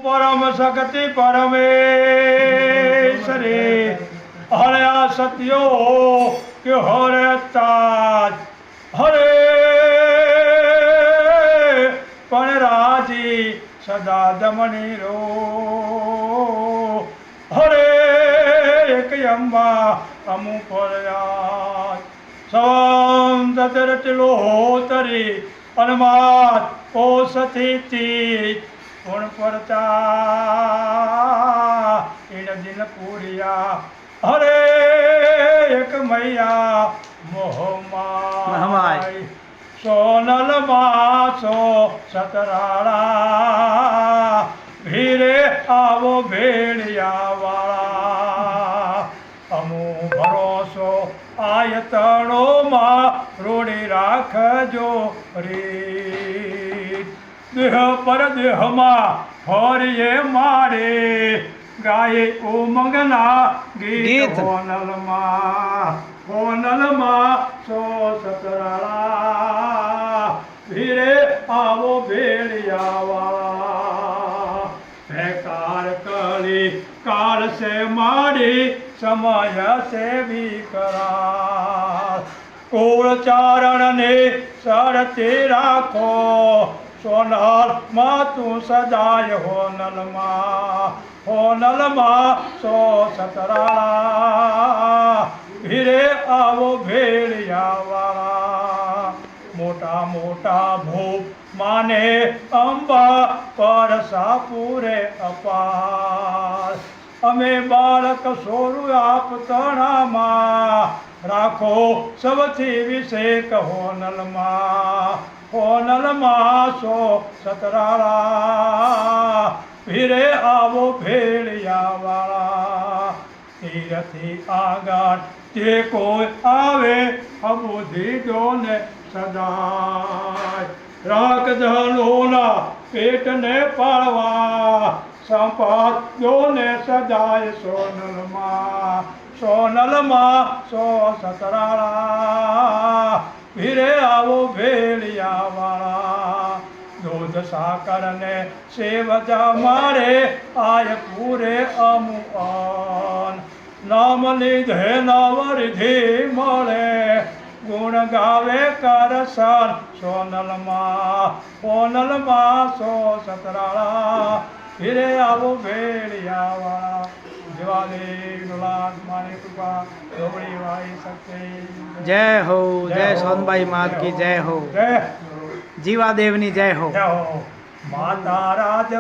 परम शक्ति परमेश्वरी हरे सत्यो कि हरे ताज हरे पणराजी सदा दमनी रो हरे एक अम्बा अमु परयाज सवम ततिरटिलो होतरी अनुमात ओ सती गुण परता इन दिन पूरिया हरे एक मैया मोहमाय सोनल मासो सतराड़ा भीरे आवो भेड़िया वाला अमु भरोसो आयतणो मा रोड़ी राख जो री देह पर देह मा हरिये मारे गाये उमंगना गीत होनल मा सो सतराड़ा भीरे आवो भेड़िया वाला बेकार कली काल से मारी समय से भी करार कुल चारण ने सरते राखो सोनल माँ तू सदाय होनल माँ सो सतराड़ा भीरे आवो भेड़िया वाला मोटा मोटा भूप माने अंबा पर सापूरे अपार अमे बालक सोरु आप तणा माँ राखो सबथी विषेक होनल माँ सो सतराड़ा भीरे आवो भेड़िया वाला तीरथी आगार जे कोई आवे अबुद्धि दोने सदाय राख धलोना पेट ने पाड़वा संपात दोने सदाय सोनल माँ सो सतराड़ा भीरे आवो भेड़िया वाला दूध साकर ने सेवजा मारे आय पूरे अमुआन नाम लिधे नवरिधि मले गुण गावे करसन सोनल माँ सो सतराड़ा फिरे आवो भेड़िया वाला दिवाली दुलार मारी कृपा दोबड़ी वाई सकते जय हो जय सोनबाई मात की जय हो जय जीवादेवनी जय हो माता राज